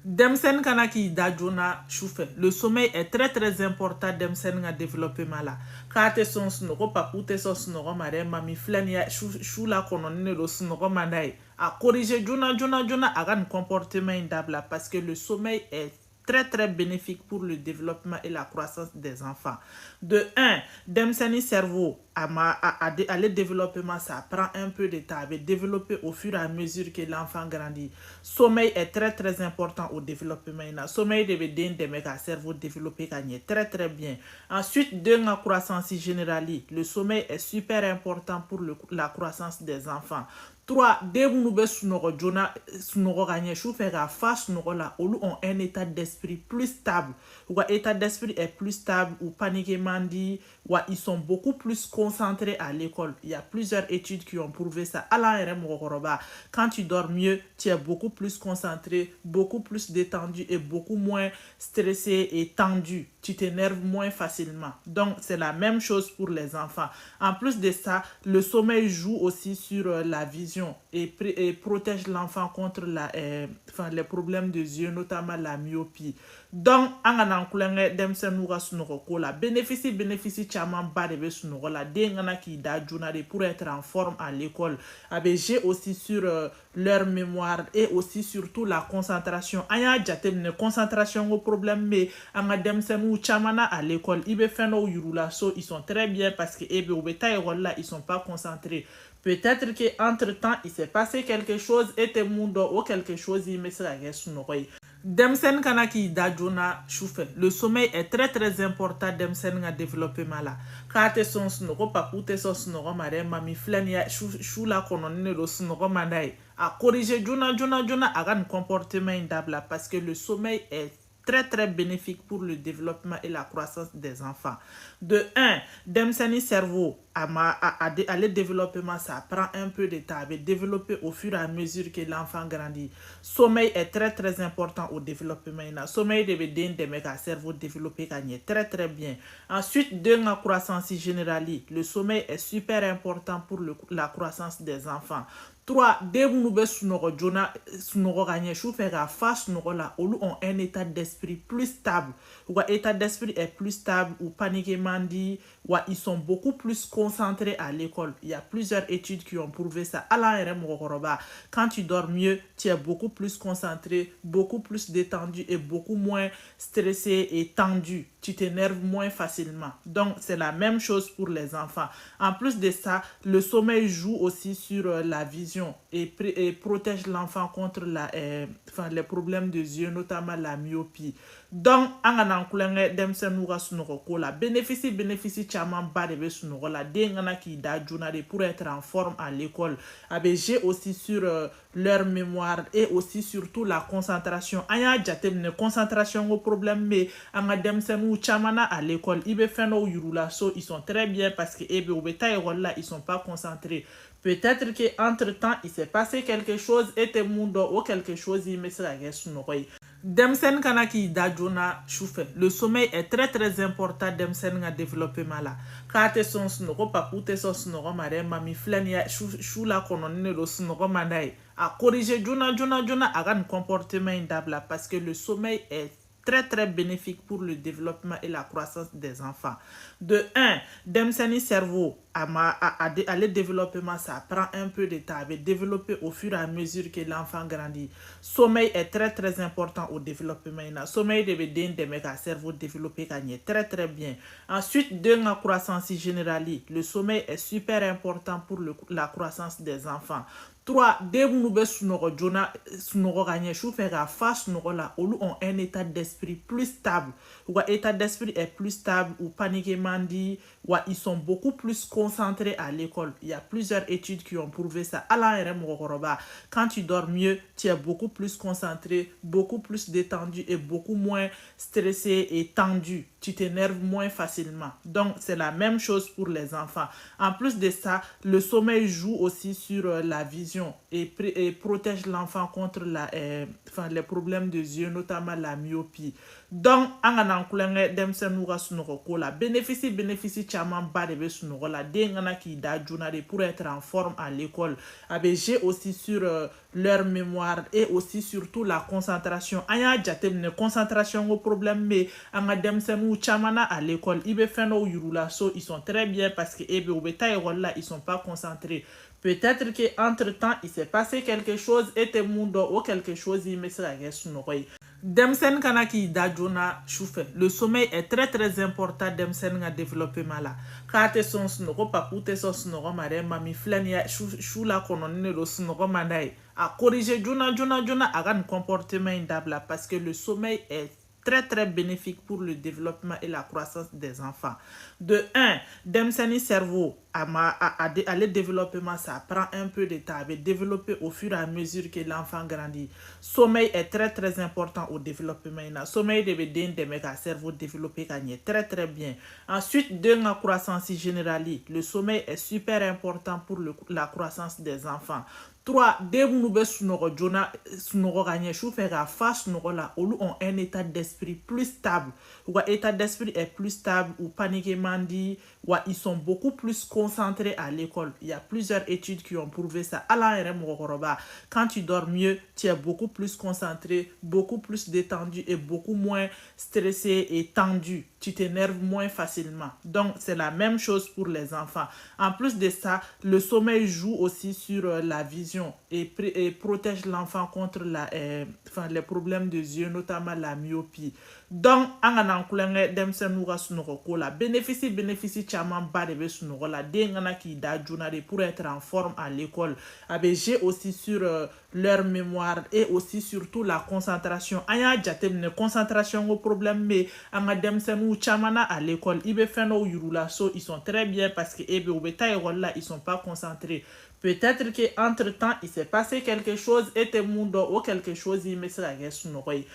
Demsen kana ki da jona choufe. Le sommeil est très important demsen nga développement la. Kate son snoro papute son snoro mare mami fleni ya chou la kononne lo snoro manai. A corriger jona agan comportement indable parce que le sommeil est très bénéfique pour le développement et la croissance des enfants. De un, demseni cerveau à le développement, ça prend un peu de temps. À développer au fur et à mesure que l'enfant grandit. Sommeil est très important au développement. Sommeil de cerveau développé très bien. Ensuite, de la croissance générale, le sommeil est super important pour la croissance des enfants. 3. Dès que nous sunoro jona sunoro gagné chou fait la face sunoro là ou ont un état d'esprit plus stable ou état d'esprit est plus stable ou paniqué mandi ou ils sont beaucoup plus concentrés à l'école. Il y a plusieurs études qui ont prouvé ça. Quand tu dors mieux, tu es beaucoup plus concentré, beaucoup plus détendu et beaucoup moins stressé et tendu. Tu t'énerves moins facilement. Donc, c'est la même chose pour les enfants. En plus de ça, le sommeil joue aussi sur la vision et protège l'enfant contre les problèmes de yeux, notamment la myopie. Donc, en anglais, bénéficie chaman ba de be sunoko la den kana ki da juna de pour être en forme à l'école. J'ai aussi sur leur mémoire et aussi surtout la concentration. Anya jatemne concentration au problème mais anga demsenu chamana à l'école. Ibe feno yurula so ils sont très bien parce que ebe obeta là ils sont pas concentrés. Peut-être que entre temps il s'est passé quelque chose et te mundo ou quelque chose il me sera sunoko. Demsen kana ki da jona choufe. Le sommeil est très important demsen nga développement la. Kate son snoro papute son snoro mare mami fleni ya chou la kononne lo snoro manai. A corriger jona agan comportement indable parce que le sommeil est très bénéfique pour le développement et la croissance des enfants. De un, demseni cerveau à le développement, ça prend un peu de temps. À développer au fur et à mesure que l'enfant grandit. Sommeil est très important au développement. Sommeil de cerveau développé très bien. Ensuite, de la croissance générale, le sommeil est super important pour la croissance des enfants. 3. Dès que nous sunoro gagné chou fait la face sunoro là ou ont un état d'esprit plus stable ou état d'esprit est plus stable ou paniqué mandi ou ils sont beaucoup plus concentrés à l'école. Il y a plusieurs études qui ont prouvé ça. Quand tu dors mieux, tu es beaucoup plus concentré, beaucoup plus détendu et beaucoup moins stressé et tendu. Tu t'énerves moins facilement. Donc, c'est la même chose pour les enfants. En plus de ça, le sommeil joue aussi sur la vision et protège l'enfant contre les problèmes de yeux, notamment la myopie. Donc, en anglais, bénéficie chaman ba de be sunoko la den kana ki da juna de pour être en forme à l'école. J'ai aussi sur leur mémoire et aussi surtout la concentration. Anya jatemne concentration au problème mais anga demsenu chamana à l'école. Ibe feno yurula so ils sont très bien parce que ebe obeta là ils sont pas concentrés. Peut-être que entre temps il s'est passé quelque chose et te mundo ou quelque chose il me sera sunoko. Demsen kana ki da jona choufe. Le sommeil est très important demsen nga développement la. Kate son snoro papute son snoro mare mami fleni ya chou la kononne lo snoro manai. A corriger jona agan comportement indable parce que le sommeil est très bénéfique pour le développement et la croissance des enfants. De un, demseni cerveau à le développement, ça prend un peu de temps. À développer au fur et à mesure que l'enfant grandit. Sommeil est très important au développement. Sommeil de cerveau développé très bien. Ensuite, de la croissance générale, le sommeil est super important pour la croissance des enfants. 3. Dès que nous sunoro gagné chou fait la face sunoro là ou ont un état d'esprit plus stable ou état d'esprit est plus stable ou paniqué mandi ou ils sont beaucoup plus concentrés à l'école. Il y a plusieurs études qui ont prouvé ça. Quand tu dors mieux, tu es beaucoup plus concentré, beaucoup plus détendu et beaucoup moins stressé et tendu. Tu t'énerves moins facilement. Donc, c'est la même chose pour les enfants. En plus de ça, le sommeil joue aussi sur la vision vision et protège l'enfant contre les problèmes de yeux, notamment la myopie. Donc, an ka nan kulonkɛ denmisɛnninw ka sunɔgɔko la bénéfice camanba de bɛ sunɔgɔ la. Den kana k'i da joona de pour être en forme à l'école. A bɛ jouer aussi sur leur mémoire et aussi surtout la concentration. An y'a jateminɛ concentration ko problème bɛ an ka denmisɛnninw caman na à l'école. I bɛ fɛn dɔw yir'u la so, ils sont très bien parce que u bɛ taa école la, ils sont pas concentrés. Peut-être que entre temps il s'est passé quelque chose et te mun dɔ o quelque chose in bɛ se ka kɛ sunɔgɔ ye. Denmisɛnnin kana k'i da joona sufɛ. Le sommeil est très important denmisɛnnin ka développement la. K'a tɛ sɔn sunɔgɔ, papu tɛ sɔn sunɔgɔ ma dɛ, mami filɛ nin ye su la kɔnɔni de don sunɔgɔ man d'a ye. A corriger joona a ka nin comportement in dabila parce que le sommeil est très bénéfique pour le développement et la croissance des enfants. De 1, denmisɛnnin cerveau le développement ça prend un peu de temps, à développer au fur et à mesure que l'enfant grandit. Sommeil est très important au développement. Sommeil de den dɛmɛ ka cerveau développer ka ɲɛ très bien. Ensuite, de la croissance générale, le sommeil est super important pour la croissance des enfants. 3, den minnu bɛ sunɔgɔ joona sunɔgɔ ka ɲɛ sufɛ ka fa sunɔgɔ la, olu ont un état d'esprit plus stable. Ou état d'esprit est plus stable ou paniquer mandi, ou ils sont beaucoup plus concentrés à l'école. Il y a plusieurs études qui ont prouvé ça. Quand tu dors mieux, tu es beaucoup plus concentré, beaucoup plus détendu et beaucoup moins stressé et tendu. Tu t'énerves moins facilement. Donc, c'est la même chose pour les enfants. En plus de ça, le sommeil joue aussi sur la vision et protège l'enfant contre les problèmes de yeux, notamment la myopie. Donc, an ka nan kulonkɛ denmisɛnninw ka sunɔgɔko la bénéfice camanba de bɛ sunɔgɔ la. Den kana k'i da joona de pour être en forme à l'école. A bɛ jouer aussi sur leur mémoire et aussi surtout la concentration. An y'a jateminɛ concentration ko problème bɛ an ka denmisɛnninw caman na à l'école. I bɛ fɛn dɔw yir'u la so, ils sont très bien parce que u bɛ taa école la, ils sont pas concentrés. Peut-être que entre temps il s'est passé quelque chose et te mun dɔ o quelque chose in bɛ se ka kɛ sunɔgɔ ye.